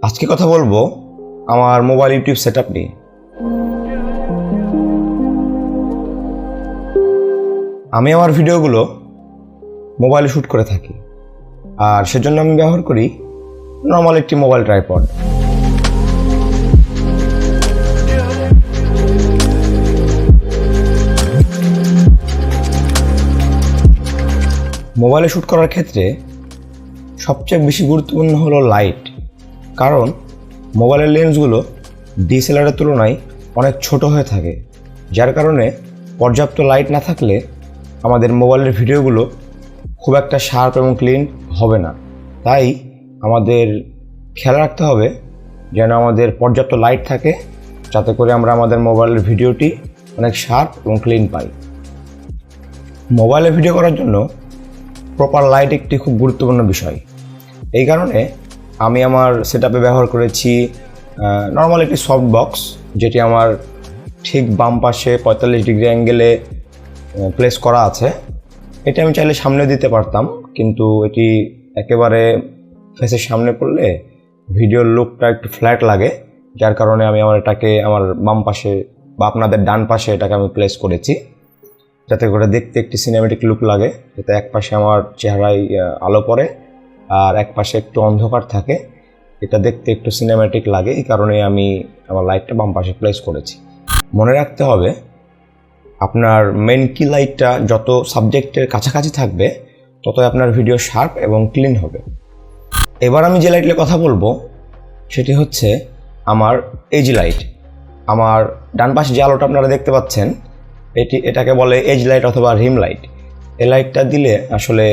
আজকে কথা বলবো আমার মোবাইল ইউটিউব সেটআপ নিয়ে। আমি আমার ভিডিওগুলো মোবাইলে শ্যুট করে থাকি, আর সেজন্য আমি ব্যবহার করি নর্মাল একটি মোবাইল ট্রাইপড। মোবাইলে শ্যুট করার ক্ষেত্রে সবচেয়ে বেশি গুরুত্বপূর্ণ হলো লাইট, কারণ মোবাইলের লেন্সগুলো DSLR এর তুলনায় অনেক ছোট হয়ে থাকে, যার কারণে পর্যাপ্ত লাইট না থাকলে আমাদের মোবাইলের ভিডিওগুলো খুব একটা শার্প এবং ক্লিন হবে না। তাই আমাদের খেয়াল রাখতে হবে যেন আমাদের পর্যাপ্ত লাইট থাকে, যাতে করে আমরা আমাদের মোবাইলের ভিডিওটি অনেক শার্প এবং ক্লিন পাই। মোবাইলে ভিডিও করার জন্য প্রপার লাইট একটি খুব গুরুত্বপূর্ণ বিষয়। এই কারণে আমি আমার সেটআপে ব্যবহার করেছি নর্মাল একটি সফট বক্স, যেটি আমার ঠিক বাম পাশে 45 ডিগ্রি অ্যাঙ্গেলে প্লেস করা আছে। এটি আমি চাইলে সামনে দিতে পারতাম, কিন্তু এটি একেবারে ফেসের সামনে পড়লে ভিডিওর লুকটা একটু ফ্ল্যাট লাগে, যার কারণে আমি এটাকে আমার বাম পাশে বা আপনাদের ডান পাশে এটাকে আমি প্লেস করেছি, যাতে করে দেখতে একটি সিনেমেটিক লুক লাগে, যাতে এক পাশে আমার চেহারায় আলো পড়ে আর এক পাশে একটু অন্ধকার থাকে, এটা দেখতে একটু সিনেমেটিক লাগে। এই কারণে আমি আমার লাইটটা বাম পাশে প্লেস করেছি। মনে রাখতে হবে আপনার মেন কি লাইটটা যত সাবজেক্টের কাছাকাছি থাকবে ততই আপনার ভিডিও শার্প এবং ক্লিন হবে। এবার আমি যে লাইটের কথা বলবো সেটি হচ্ছে আমার এজ লাইট। আমার ডান পাশে যে আলোটা আপনারা দেখতে পাচ্ছেন এটাকে বলে এজ লাইট অথবা রিম লাইট। এই লাইটটা দিলে আসলে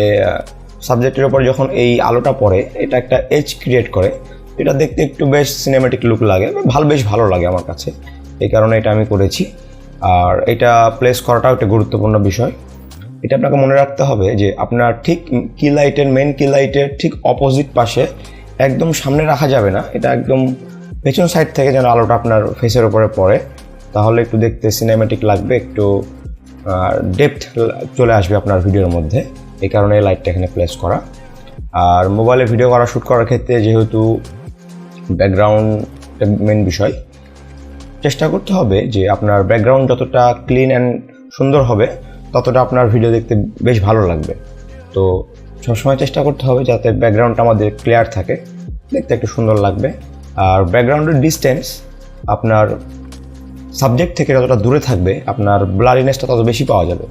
সাবজেক্টের উপর যখন এই আলোটা পড়ে এটা একটা এজ ক্রিয়েট করে, এটা দেখতে একটু বেশ সিনেমেটিক লুক লাগে, বেশ ভালো লাগে আমার কাছে। এই কারণে এটা আমি করেছি, আর এটা প্লেস করাটাও একটা গুরুত্বপূর্ণ বিষয়। এটা আপনাকে মনে রাখতে হবে যে আপনার ঠিক কি লাইটের মেন কি লাইটের ঠিক অপোজিট পাশে একদম সামনে রাখা যাবে না, এটা একদম পেছন সাইড থেকে যেন আলোটা আপনার ফেসের উপরে পড়ে, তাহলে একটু দেখতে সিনেমেটিক লাগবে, একটু ডেপথ চলে আসবে আপনার ভিডিওর মধ্যে। এই কারণে এই লাইটটা এখানে প্লেস করা। আর মোবাইলে ভিডিও করা শ্যুট করার ক্ষেত্রে যেহেতু ব্যাকগ্রাউন্ড মেন বিষয়, চেষ্টা করতে হবে যে আপনার ব্যাকগ্রাউন্ড যতটা ক্লিন অ্যান্ড সুন্দর হবে ততটা আপনার ভিডিও দেখতে বেশ ভালো লাগবে। তো সবসময় চেষ্টা করতে হবে যাতে ব্যাকগ্রাউন্ডটা আমাদের ক্লিয়ার থাকে, দেখতে একটু সুন্দর লাগবে। আর ব্যাকগ্রাউন্ডের ডিস্টেন্স আপনার সাবজেক্ট থেকে যতটা দূরে থাকবে আপনার ব্লারিনেসটা তত বেশি পাওয়া যাবে।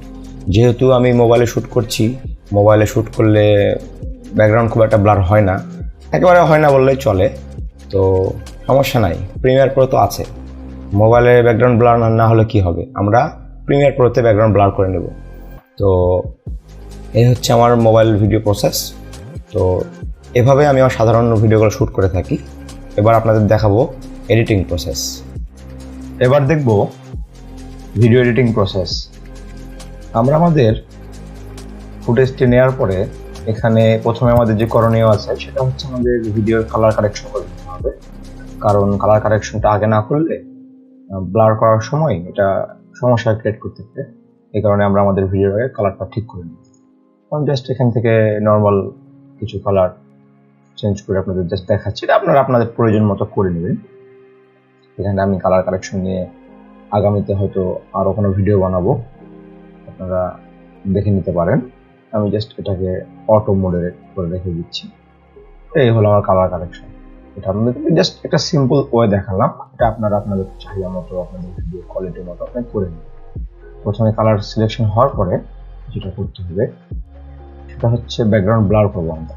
যেহেতু আমি মোবাইলে শ্যুট করছি, মোবাইলে শ্যুট করলে ব্যাকগ্রাউন্ড খুব একটা ব্লার হয় না, একেবারে হয় না বললেই চলে, তো সমস্যা নাই। প্রিমিয়ার প্রো তো আছে, মোবাইলে ব্যাকগ্রাউন্ড ব্লার না হলে কি হবে, আমরা প্রিমিয়ার প্রোতে ব্যাকগ্রাউন্ড ব্লার করে নেব। তো এই হচ্ছে আমার মোবাইল ভিডিও প্রসেস। তো এভাবে আমি আমার সাধারণ ভিডিওগুলো শ্যুট করে থাকি। এবার আপনাদের দেখাবো এডিটিং প্রসেস। এবার দেখব ভিডিও এডিটিং প্রসেস। আমরা আমাদের ফুটেজটি নেওয়ার পরে এখানে প্রথমে আমাদের যে করণীয় আছে সেটা হচ্ছে আমাদের ভিডিওর কালার কারেকশন করে নিতে হবে, কারণ কালার কারেকশনটা আগে না করলে ব্লার করার সময় এটা সমস্যা ক্রিয়েট করতে পারে। এই কারণে আমরা আমাদের ভিডিওর আগে কালারটা ঠিক করে নিই। আমি জাস্ট এখান থেকে নর্মাল কিছু কালার চেঞ্জ করে আপনাদের জাস্ট দেখাচ্ছি, আপনারা আপনাদের প্রয়োজন মতো করে নেবেন। এখানে আমি কালার কারেকশন নিয়ে আগামীতে হয়তো আরও কোনো ভিডিও বানাবো, আপনারা দেখে নিতে পারেন। আমি জাস্ট এটাকে অটো মোডে করে রেখে দিচ্ছি। এই হলো আমার কালার কারেকশন। এটা আপনাদের জাস্ট একটা সিম্পল ওয়ে দেখালাম, এটা আপনারা আপনাদের চাহিদা মতো আপনাদের ভিডিও কোয়ালিটির মতো আপনি করে নেবেন। প্রথমে কালার সিলেকশন হওয়ার পরে যেটা করতে হবে সেটা হচ্ছে ব্যাকগ্রাউন্ড ব্লার করবো আমরা।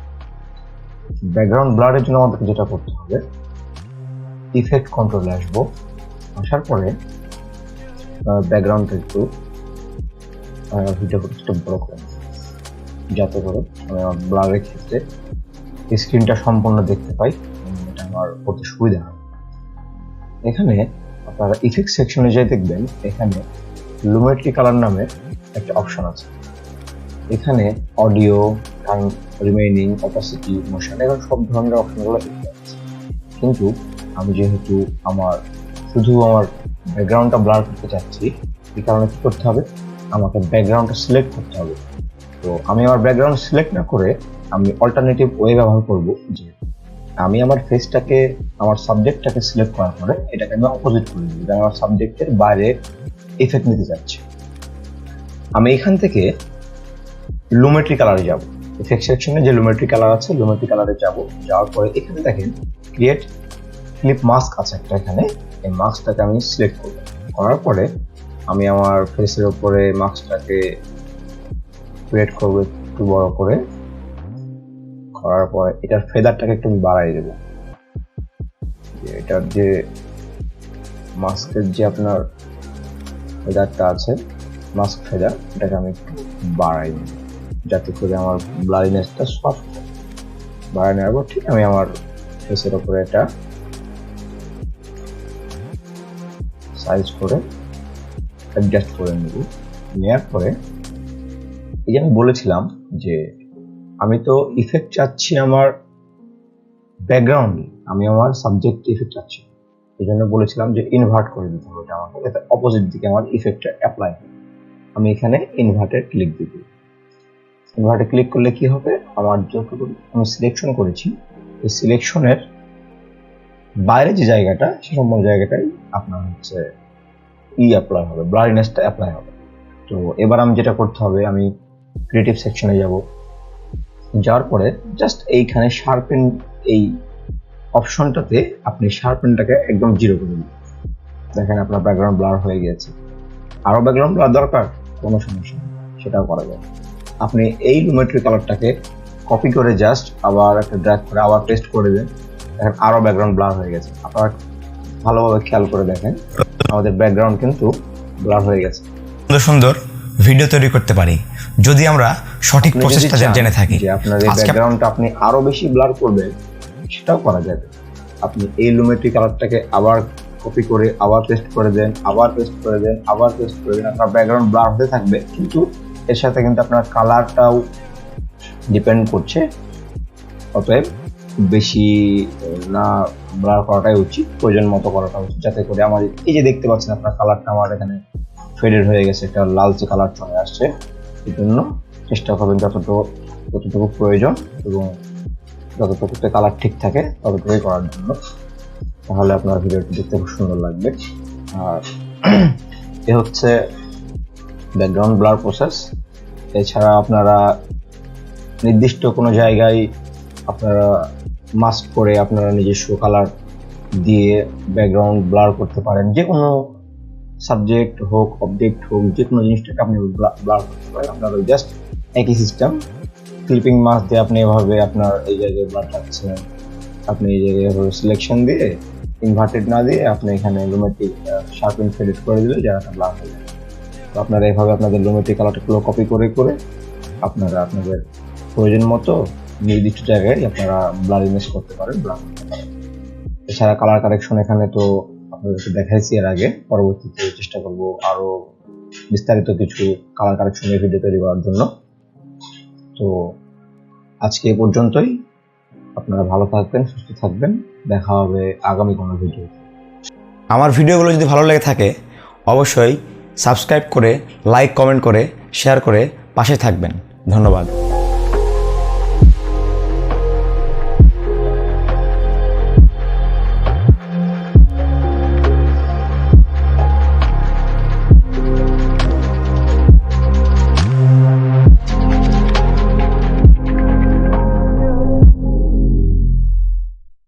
ব্যাকগ্রাউন্ড ব্লারের জন্য আমাদেরকে যেটা করতে হবে, ইফেক্ট কন্ট্রোলে আসবো, আসার পরে ব্যাকগ্রাউন্ডটা একটু ভিডিও ফুটেজটা বড় করে নেব, যাতে করে আমি আমার ব্লারের ক্ষেত্রে স্ক্রিনটা সম্পূর্ণ দেখতে পাই, এটা আমার করতে সুবিধা হয়। এখানে আপনারা ইফেক্ট সেকশনে যাই দেখবেন এখানে লুমেট্রি কালার নামে একটা অপশন আছে। এখানে audio, time remaining, opacity, motion, এবং সব ধরনের অপশনগুলো দেখতে পাচ্ছি। কিন্তু আমি যেহেতু শুধু আমার ব্যাকগ্রাউন্ডটা ব্লার করতে চাচ্ছি, এই কারণে কি করতে হবে, আমাকে ব্যাকগ্রাউন্ডটা সিলেক্ট করতে হবে। তো আমি আমার ব্যাকগ্রাউন্ড সিলেক্ট না করে আমি অল্টারনেটিভ ওয়ে ব্যবহার করব, যে আমি আমার ফেসটাকে, আমার সাবজেক্টটাকে সিলেক্ট করার পরে এটাকে আমি অপোজিট করে দিই, আমার সাবজেক্টের বাইরে ইফেক্ট নিতে যাচ্ছি। আমি এখান থেকে লুমেট্রি কালারে যাব, ইফেক্ট সেকশনে যে লুমেট্রি কালার আছে লুমেট্রি কালারে যাব। যাওয়ার পরে এখানে দেখেন ক্রিয়েট ক্লিপ মাস্ক আছে একটা, এখানে এই মাস্কটাকে আমি সিলেক্ট করব। করার পরে আমি আমার ফেসের উপরে মাস্কটাকে ক্রিয়েট করব একটু বড় করে। করার পরে এটার ফেদারটাকে একটু বাড়াই দেব, এটার যে মাস্কের যে আপনার ফেদারটা আছে, মাস্ক ফেদার, এটাকে আমি একটু বাড়াই দেব যাতে করে আমার ব্লারিনেসটা সফট বাড়াই নেওয়ার পর ঠিক আমি আমার ফেসের উপরে এটা সাইজ করে অ্যাডজাস্ট করে নেব। নেওয়ার পরে এই যে আমি বলেছিলাম যে আমি তো ইফেক্ট চাচ্ছি আমার ব্যাকগ্রাউন্ডে, আমি আমার সাবজেক্ট ইফেক্ট চাচ্ছি, এই জন্য বলেছিলাম যে ইনভার্ট করে দিতে হবে আমাকে, যাতে অপোজিট দিকে আমার ইফেক্টটা অ্যাপ্লাই হয়। আমি এখানে ইনভার্টে ক্লিক দিব। ইনভার্টে ক্লিক করলে কি হবে, আমার যতটুকু আমি সিলেকশন করেছি এই সিলেকশনের বাইরে যে জায়গাটা, সে সম্পূর্ণ জায়গাটাই আপনার হচ্ছে অ্যাপ্লাই হবে, ব্লারিনেসটা অ্যাপ্লাই হবে। তো এবার আমি যেটা করতে হবে, আমি ক্রিয়েটিভ সেকশনে যাব। যাওয়ার পরে জাস্ট এইখানে শার্পেন, এই অপশনটাতে আপনি শার্পেনটাকে একদম 0 করে দিন। দেখেন আপনার ব্যাকগ্রাউন্ড ব্লার হয়ে গেছে। আরো ব্যাকগ্রাউন্ড ব্লার দরকার, কোনো সমস্যা নেই, সেটাও করা যায়। আপনি এই লুমেট্রি কালারটাকে কপি করে জাস্ট আবার একটা ড্র্যাগ করে আবার পেস্ট করে দেন, দেখেন আরো ব্যাকগ্রাউন্ড ব্লার হয়ে গেছে। আপনারা ভালোভাবে খেয়াল করে দেখেন আমাদের ব্যাকগ্রাউন্ড কিন্তু ব্লার হয়ে গেছে। সুন্দর সুন্দর ভিডিও তৈরি করতে পারি যদি আমরা সঠিক প্রসেসটা জেনে থাকি। যে আপনার এই ব্যাকগ্রাউন্ডটা আপনি আরো বেশি ব্লার করবেন, সেটাও করা যাবে। আপনি এই লুমেট্রি কালারটাকে আবার কপি করে আবার পেস্ট করে দেন, আবার পেস্ট করে দেন, আবার পেস্ট করে দেন, আপনার ব্যাকগ্রাউন্ড ব্লার হতে থাকবে, কিন্তু এর সাথে কিন্তু আপনার কালারটাও ডিপেন্ড করছে। অতএব বেশি না ব্লার করাটাই উচিত, প্রয়োজন মতো করাটা উচিত, যাতে করে আমার এই যে দেখতে পাচ্ছেন আপনার কালারটা আমার এখানে ফেডেড হয়ে গেছে, একটা লালচে কালার চলে আসছে। এই জন্য চেষ্টা করবেন যতটুকু প্রয়োজন এবং যতটুকুতে কালার ঠিক থাকে ততটুকুই করার জন্য, তাহলে আপনার ভিডিওটি দেখতে খুব সুন্দর লাগবে। আর এ হচ্ছে ব্যাকগ্রাউন্ড ব্লার প্রসেস। এছাড়া আপনারা নির্দিষ্ট কোনো জায়গায় আপনারা মাস্ক করে আপনারা নিজস্ব কালার দিয়ে ব্যাকগ্রাউন্ড ব্লার করতে পারেন, যে কোনো সাবজেক্ট হোক, অবজেক্ট হোক, যে কোনো জিনিসটাকে আপনি ব্লার করতে পারেন। আপনার জাস্ট একই সিস্টেম, ক্লিপিং মাস্ক দিয়ে আপনি এভাবে আপনার এই জায়গায় ব্লার থাকছেন, আপনি এই জায়গায় এভাবে সিলেকশন দিয়ে ইনভার্টেড না দিয়ে আপনি এখানে লুমেট্রি শার্পেন ফেডেড করে দিলে জায়গাটা ব্লার হয়ে যাবে। তো আপনারা এইভাবে আপনাদের লুমেট্রি কালারগুলো কপি করে করে আপনারা আপনাদের প্রয়োজন মতো নির্দিষ্ট জায়গায় আপনারা ব্লারিনেস করতে পারেন, ব্লার করতে পারেন। এছাড়া কালার কারেকশন এখানে তো আপনাদেরকে দেখাইছি এর আগে, পরবর্তীতে চেষ্টা করব আরো বিস্তারিত কিছু কালার কারেকশনের ভিডিও তৈরি করার জন্য। তো আজকে এই পর্যন্তই। আপনারা ভালো থাকবেন, সুস্থ থাকবেন, দেখা হবে আগামী কোনো ভিডিও। আমার ভিডিওগুলো যদি ভালো লেগে থাকে অবশ্যই সাবস্ক্রাইব করে, লাইক, কমেন্ট করে, শেয়ার করে পাশে থাকবেন। ধন্যবাদ।